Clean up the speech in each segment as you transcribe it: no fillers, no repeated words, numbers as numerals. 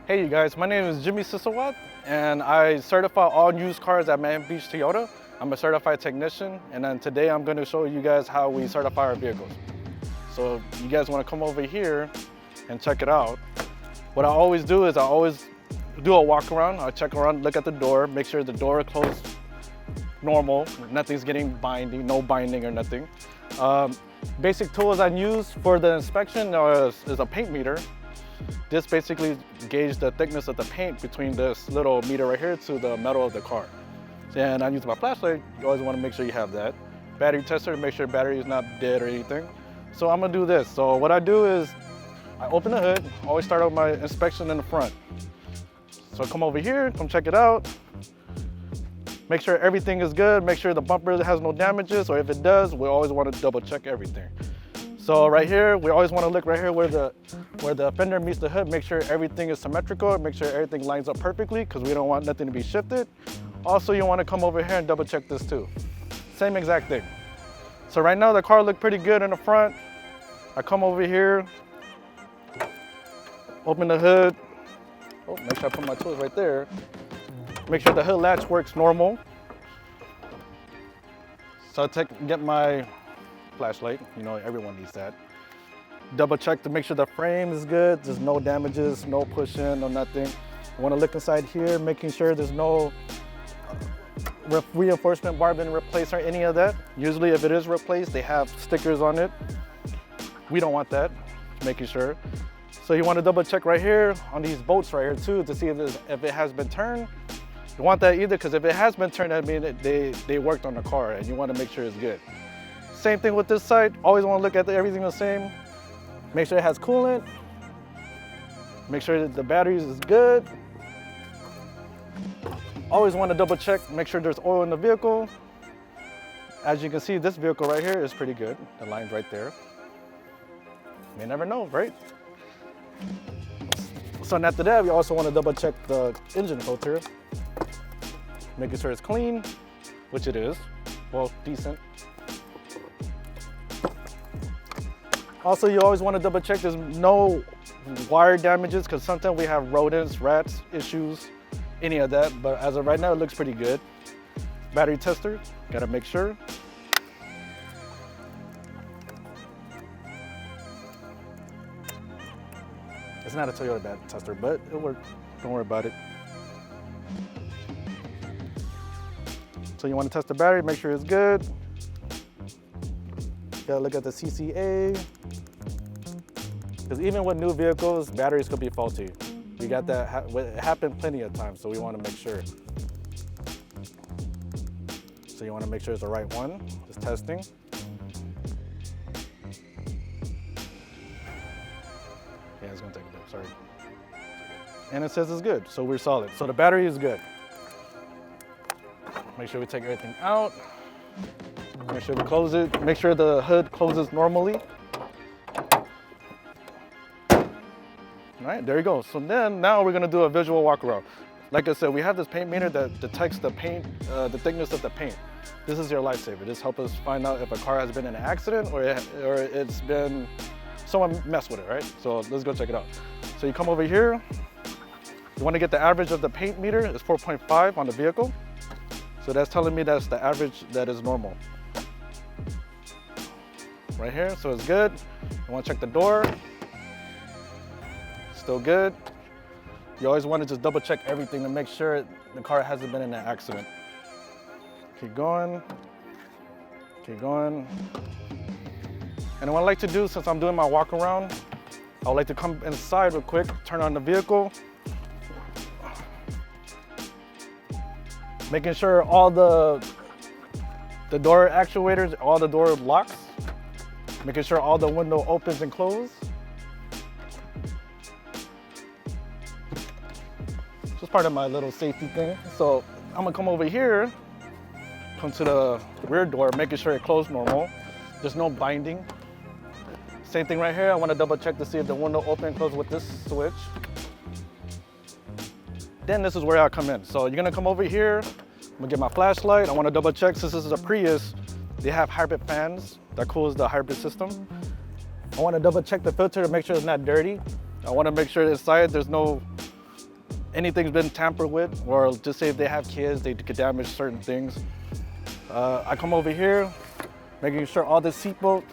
Hey you guys, my name is Jimmy Sisawat and I certify all used cars at Miami Beach Toyota. I'm a certified technician and then today I'm going to show you guys how we certify our vehicles. So if you guys want to come over here and check it out, what I always do is I always do a walk around. I check around, look at the door, make sure the door is closed normal, nothing's getting binding, no binding or nothing. Basic tools I use for the inspection is a paint meter. This basically gauges the thickness of the paint between this little meter right here to the metal of the car. And I use my flashlight. You always want to make sure you have that. Battery tester, make sure battery is not dead or anything. So I'm gonna do this. So what I do is I open the hood, always start out my inspection in the front. So I come over here, come check it out. Make sure everything is good, make sure the bumper has no damages, or if it does, we always want to double check everything. So right here, we always want to look right here where the fender meets the hood, make sure everything is symmetrical, make sure everything lines up perfectly because we don't want nothing to be shifted. Also, you want to come over here and double check this too. Same exact thing. So right now the car looked pretty good in the front. I come over here, open the hood. Oh, make sure I put my tools right there. Make sure the hood latch works normal. So get my flashlight, you know, everyone needs that. Double check to make sure the frame is good, there's no damages, no pushing, no nothing. You want to look inside here, making sure there's no reinforcement bar been replaced or any of that. Usually if it is replaced, they have stickers on it. We don't want that, making sure. So you want to double check right here on these bolts right here too to see if it has been turned. You want that either because if it has been turned, that means they worked on the car and you want to make sure it's good. Same thing with this side, always want to look at everything the same. Make sure it has coolant. Make sure that the batteries is good. Always want to double check, make sure there's oil in the vehicle. As you can see, this vehicle right here is pretty good. The line's right there. You never know, right? So after that, we also want to double check the engine filter. Making sure it's clean, which it is. Well, decent. Also, you always want to double check there's no wire damages because sometimes we have rodents, rats, issues, any of that. But as of right now, it looks pretty good. Battery tester, gotta make sure. It's not a Toyota battery tester, but it'll work. Don't worry about it. So you want to test the battery, make sure it's good. Gotta look at the CCA. Because even with new vehicles, batteries could be faulty. We got that, it happened plenty of times, so we want to make sure. So you want to make sure it's the right one, just testing. Yeah, it's gonna take a bit, sorry. And it says it's good, so we're solid. So the battery is good. Make sure we take everything out. Make sure we close it. Make sure the hood closes normally. All right, there you go. So now we're gonna do a visual walk around. Like I said, we have this paint meter that detects the paint, the thickness of the paint. This is your lifesaver. This helps us find out if a car has been in an accident or it's been, someone messed with it, right? So let's go check it out. So you come over here. You wanna get the average of the paint meter. It's 4.5 on the vehicle. So that's telling me that's the average that is normal. Right here, so it's good. You wanna check the door. Still good. You always wanna just double check everything to make sure the car hasn't been in an accident. Keep going, keep going. And what I like to do, since I'm doing my walk around, I would like to come inside real quick, turn on the vehicle. Making sure all the door actuators, all the door locks. Making sure all the window opens and closes. Just part of my little safety thing. So I'm gonna come over here, come to the rear door, making sure it closed normal. There's no binding. Same thing right here. I wanna double check to see if the window open and close with this switch. Then this is where I come in. So you're gonna come over here. I'm gonna get my flashlight. I wanna double check, since this is a Prius, they have hybrid fans that cools the hybrid system. I wanna double check the filter to make sure it's not dirty. I wanna make sure inside there's no anything's been tampered with, or just say if they have kids, they could damage certain things. I come over here, making sure all the seatbelt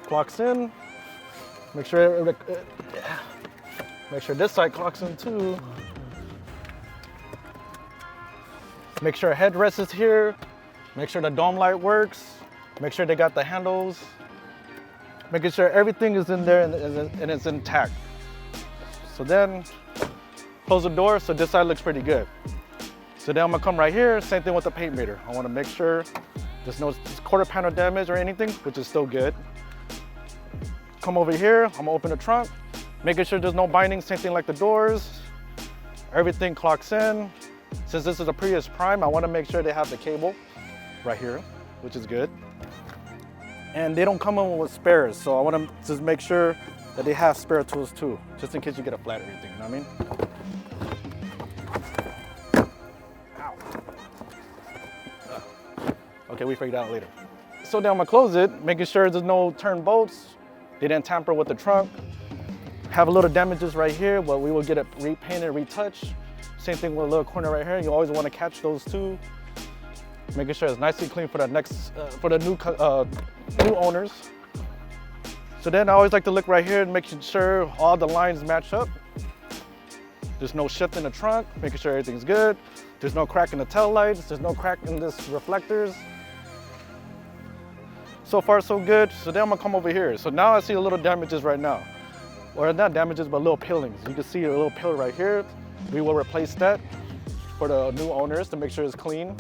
clocks in. Make sure this side clocks in too. Make sure headrest is here. Make sure the dome light works. Make sure they got the handles. Making sure everything is in there and it's intact. So then, close the door so this side looks pretty good. So then I'm gonna come right here, same thing with the paint meter. I wanna make sure there's no quarter panel damage or anything, which is still good. Come over here, I'm gonna open the trunk, making sure there's no binding, same thing like the doors. Everything clocks in. Since this is a Prius Prime, I wanna make sure they have the cable right here, which is good. And they don't come in with spares, so I wanna just make sure that they have spare tools too, just in case you get a flat or anything, you know what I mean? Ow. Okay, we figured it out later. So then I'm gonna close it, making sure there's no turn bolts. They didn't tamper with the trunk. Have a little damages right here, but we will get it repainted, retouched. Same thing with a little corner right here. You always wanna catch those too. Making sure it's nicely clean for the next, for the new owners. So then I always like to look right here and making sure all the lines match up. There's no shift in the trunk, making sure everything's good. There's no crack in the tail lights. There's no crack in this reflectors. So far so good. So then I'm gonna come over here. So now I see a little damages right now. Or not damages, but little peelings. You can see a little peel right here. We will replace that for the new owners to make sure it's clean.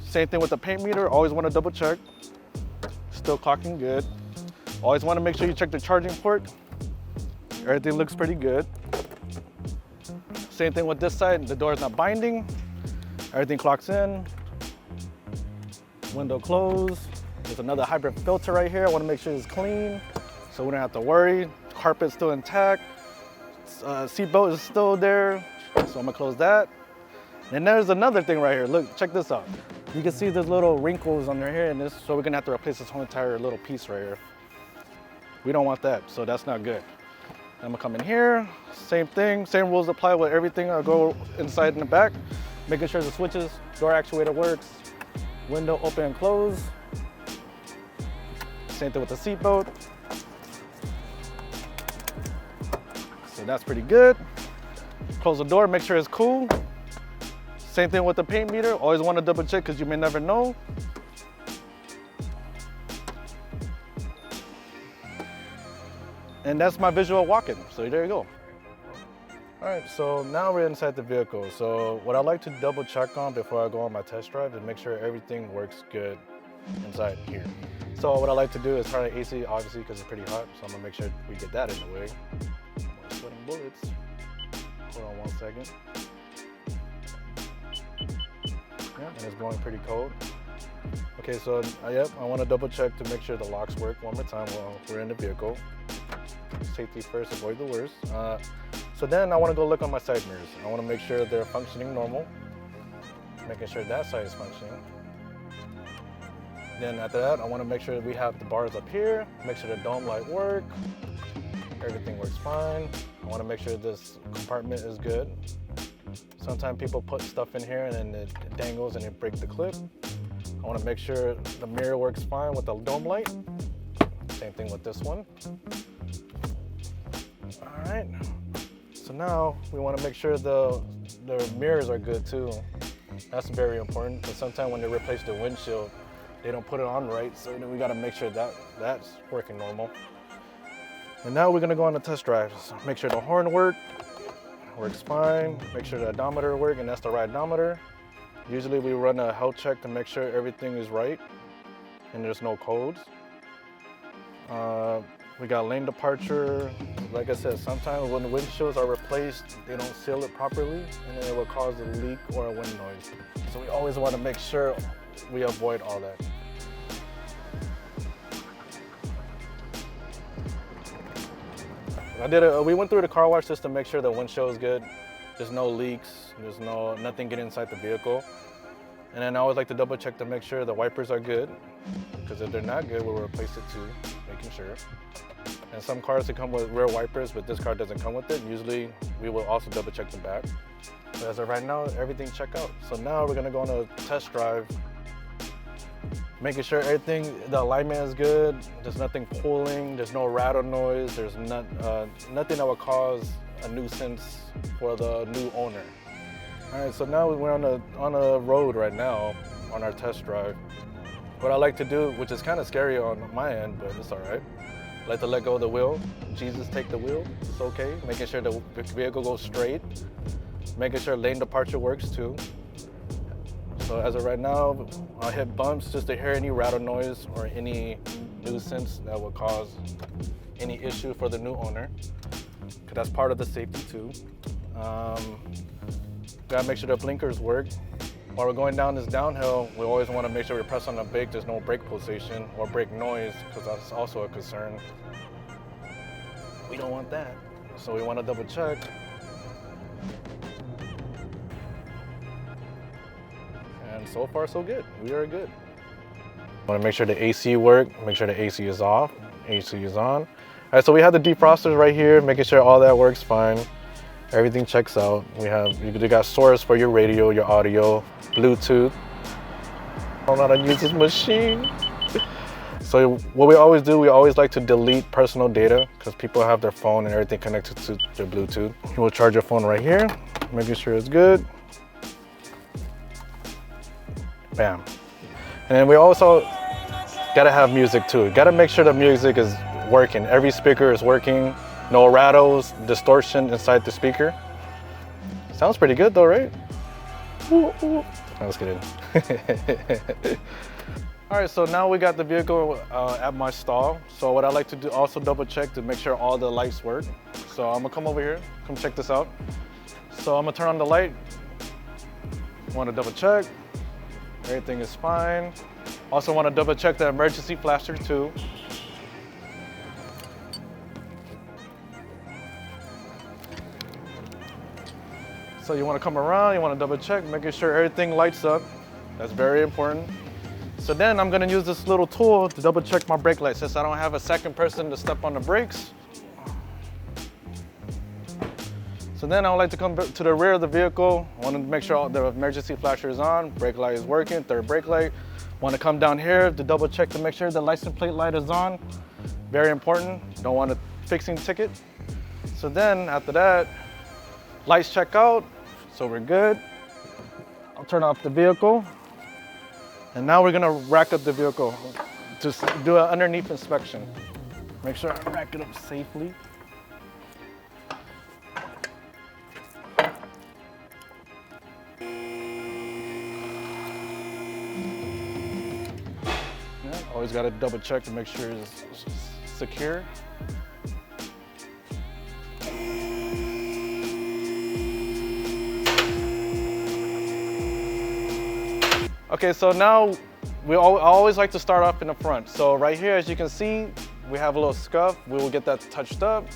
Same thing with the paint meter, always wanna double check. Still clocking good. Always wanna make sure you check the charging port. Everything looks pretty good. Same thing with this side, the door is not binding. Everything clocks in. Window closed. There's another hybrid filter right here. I wanna make sure it's clean, so we don't have to worry. Carpet's still intact. Seatbelt is still there, so I'm gonna close that. And there's another thing right here. Look, check this out. You can see there's little wrinkles under here, and so we're gonna have to replace this whole entire little piece right here. We don't want that, so that's not good. I'm gonna come in here, same thing, same rules apply with everything. I'll go inside and the back, making sure the switches, door actuator works, window open and close. Same thing with the seatbelt. So that's pretty good. Close the door, make sure it's cool. Same thing with the paint meter. Always want to double check because you may never know. And that's my visual walk-in. So there you go. All right, so now we're inside the vehicle. So what I like to double check on before I go on my test drive is make sure everything works good inside here. So what I like to do is turn the AC, obviously, because it's pretty hot. So I'm gonna make sure we get that in the way. More sweating bullets. Hold on 1 second. Yeah, and it's blowing pretty cold. Okay, so yep, I want to double check to make sure the locks work one more time while we're in the vehicle. Safety first, avoid the worst. So then I want to go look on my side mirrors. I want to make sure they're functioning normal, making sure that side is functioning. Then after that, I want to make sure we have the bars up here, make sure the dome light work, everything works fine. I want to make sure this compartment is good. Sometimes people put stuff in here and then it dangles and it breaks the clip. I want to make sure the mirror works fine with the dome light. Same thing with this one. All right. So now we want to make sure the mirrors are good too. That's very important because sometimes when they replace the windshield, they don't put it on right. So then we got to make sure that that's working normal. And now we're going to go on the test drive. So make sure the horn works fine. Make sure the odometer works, and that's the right odometer. Usually we run a health check to make sure everything is right and there's no codes. We got lane departure. Like I said, sometimes when the windshields are replaced, they don't seal it properly and then it will cause a leak or a wind noise. So we always want to make sure we avoid all that. We went through the car wash just to make sure the windshield is good. There's no leaks, there's nothing getting inside the vehicle. And then I always like to double check to make sure the wipers are good, because if they're not good, we'll replace it too, making sure. And some cars that come with rear wipers, but this car doesn't come with it. Usually we will also double check the back. But as of right now, everything check out. So now we're gonna go on a test drive, making sure everything, the alignment is good. There's nothing pulling, there's no rattle noise, there's nothing that would cause a nuisance for the new owner. All right, so now we're on a road right now on our test drive. What I like to do, which is kind of scary on my end, but it's all right. I like to let go of the wheel. Jesus, take the wheel, it's okay. Making sure the vehicle goes straight. Making sure lane departure works too. So as of right now, I'll hit bumps just to hear any rattle noise or any nuisance that would cause any issue for the new owner, because that's part of the safety too. Gotta make sure the blinkers work. While we're going down this downhill, we always want to make sure we press on the brake, there's no brake pulsation or brake noise, because that's also a concern. We don't want that. So we want to double check. And so far so good, we are good. Want to make sure the AC work, make sure the AC is off, AC is on. All right, so we have the defrosters right here, making sure all that works fine. Everything checks out. You got source for your radio, your audio, Bluetooth. I don't know how to use this machine. So what we always do, we always like to delete personal data because people have their phone and everything connected to their Bluetooth. You will charge your phone right here, making sure it's good. Bam. And then we also gotta have music too. Gotta make sure the music is working. Every speaker is working. No rattles, distortion inside the speaker. Sounds pretty good though, right? Ooh, ooh. I was kidding. All right, so now we got the vehicle at my stall. So what I like to do, also double check to make sure all the lights work. So I'm gonna come over here, come check this out. So I'm gonna turn on the light. Wanna double check, everything is fine. Also wanna double check the emergency flasher too. So you want to come around, you want to double check, making sure everything lights up. That's very important. So then I'm going to use this little tool to double check my brake lights since I don't have a second person to step on the brakes. So then I would like to come to the rear of the vehicle. I want to make sure all the emergency flasher is on, brake light is working, third brake light. Want to come down here to double check to make sure the license plate light is on. Very important. Don't want a fixing ticket. So then after that, lights check out. So we're good. I'll turn off the vehicle. And now we're gonna rack up the vehicle. Just do an underneath inspection. Make sure I rack it up safely. Yeah, always gotta double check to make sure it's secure. Okay, so now I always like to start off in the front. So right here, as you can see, we have a little scuff. We will get that touched up.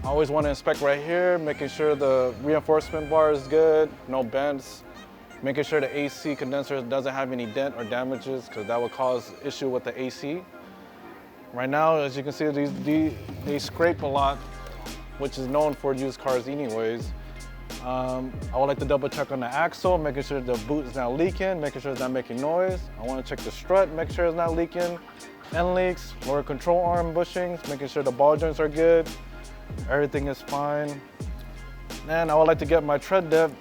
I always want to inspect right here, making sure the reinforcement bar is good, no bends, making sure the AC condenser doesn't have any dent or damages, because that would cause issue with the AC. Right now, as you can see, they scrape a lot, which is known for used cars anyways. I would like to double check on the axle, making sure the boot is not leaking, making sure it's not making noise. I want to check the strut, make sure it's not leaking. End leaks, lower control arm bushings, making sure the ball joints are good. Everything is fine. Then I would like to get my tread depth,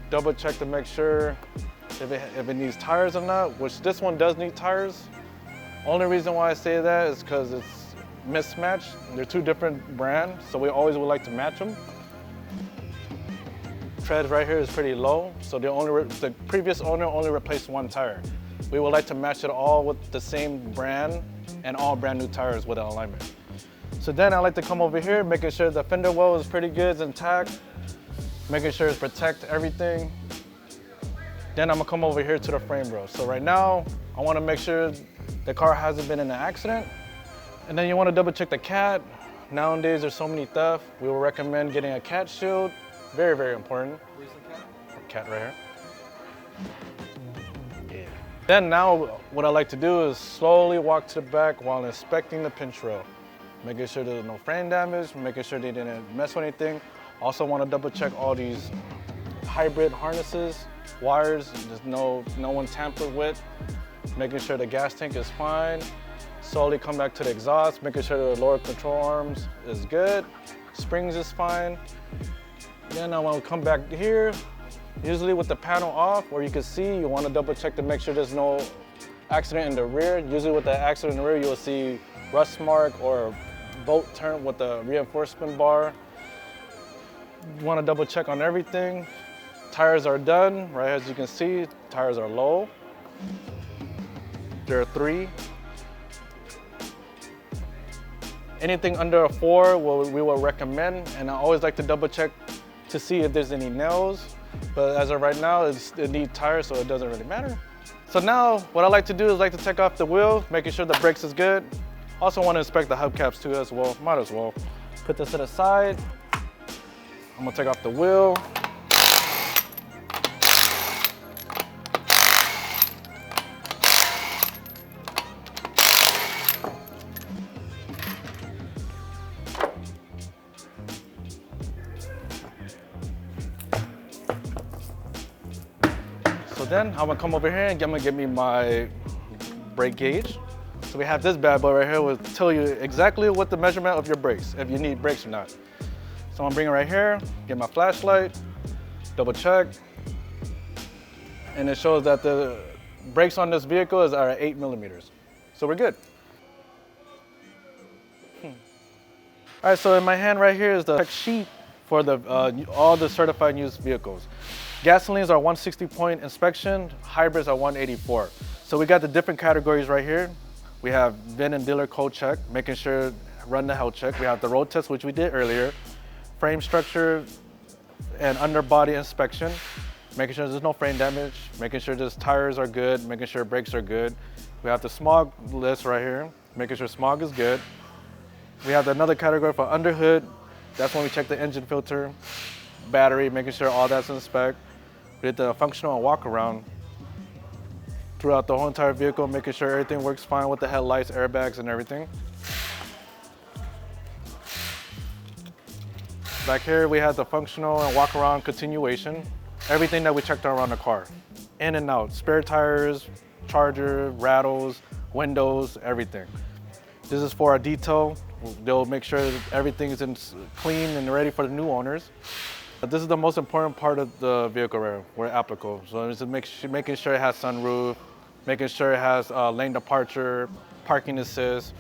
double check to make sure if it needs tires or not, which this one does need tires. Only reason why I say that is because it's mismatched. They're two different brands, so we always would like to match them. Tread right here is pretty low, so the previous owner only replaced one tire. We would like to match it all with the same brand and all brand new tires with an alignment. So then I like to come over here, making sure the fender well is pretty good, it's intact, making sure it's protect everything. Then I'm gonna come over here to the frame rail. So right now, I wanna make sure the car hasn't been in an accident. And then you wanna double check the cat. Nowadays, there's so many theft. We will recommend getting a cat shield. Very, very important. Where's the cat? Cat right here. Yeah. Then now, what I like to do is slowly walk to the back while inspecting the pinch rail. making sure there's no frame damage, making sure they didn't mess with anything. Also want to double check all these hybrid harnesses, wires, there's no one tampered with, making sure the gas tank is fine. Slowly come back to the exhaust, making sure the lower control arms is good, springs is fine. Then I want to come back here, usually with the panel off, where you can see, you want to double check to make sure there's no accident in the rear. Usually with the accident in the rear, you'll see rust mark or bolt turn with the reinforcement bar. You want to double check on everything. Tires are done, right as you can see, tires are low. There are 3. Anything under a 4, we will recommend, and I always like to double check to see if there's any nails. But as of right now, it needs tires, so it doesn't really matter. So now, what I like to do is like to take off the wheel, making sure the brakes is good. Also want to inspect the hubcaps too as well, might as well. Put this to the side. I'm gonna take off the wheel. So then I'm gonna come over here and I'm gonna get me my brake gauge. So we have this bad boy right here, will tell you exactly what the measurement of your brakes, if you need brakes or not. So I'm gonna bring it right here, get my flashlight, double check, and it shows that the brakes on this vehicle are at 8 millimeters. So we're good. All right, so in my hand right here is the check sheet for all the certified used vehicles. Gasolines are 160-point inspection, hybrids are 184. So we got the different categories right here. We have VIN and dealer code check, making sure run the health check. We have the road test, which we did earlier. Frame structure and underbody inspection, making sure there's no frame damage, making sure the tires are good, making sure brakes are good. We have the smog list right here, making sure smog is good. We have another category for underhood. That's when we check the engine filter, battery, making sure all that's in spec. We did the functional and walk around throughout the whole entire vehicle, making sure everything works fine with the headlights, airbags, and everything. Back here, we had the functional and walk around continuation. Everything that we checked around the car. In and out, spare tires, charger, rattles, windows, everything. This is for our detail. They'll make sure that everything is clean and ready for the new owners. But this is the most important part of the vehicle where applicable. So it's making sure it has sunroof, making sure it has lane departure, parking assist,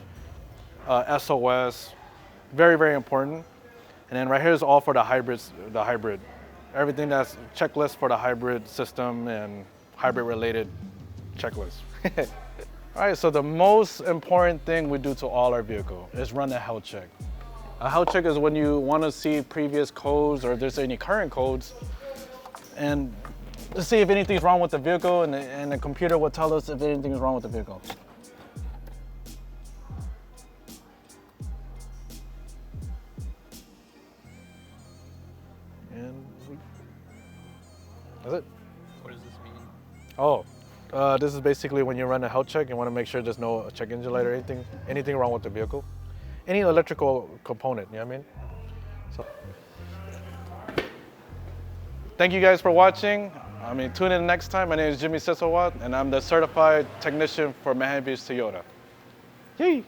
SOS. Very, very important. And then right here is all for the hybrid. Everything that's checklist for the hybrid system and hybrid related checklist. All right, so the most important thing we do to all our vehicle is run a health check. A health check is when you want to see previous codes or if there's any current codes, and to see if anything's wrong with the vehicle, and the computer will tell us if anything's wrong with the vehicle. And that's it. What does this mean? Oh, this is basically when you run a health check, you want to make sure there's no check engine light or anything wrong with the vehicle. Any electrical component, you know what I mean? So, thank you guys for watching. Tune in next time. My name is Jimmy Sisawat, and I'm the certified technician for Manhattan Beach Toyota. Yay!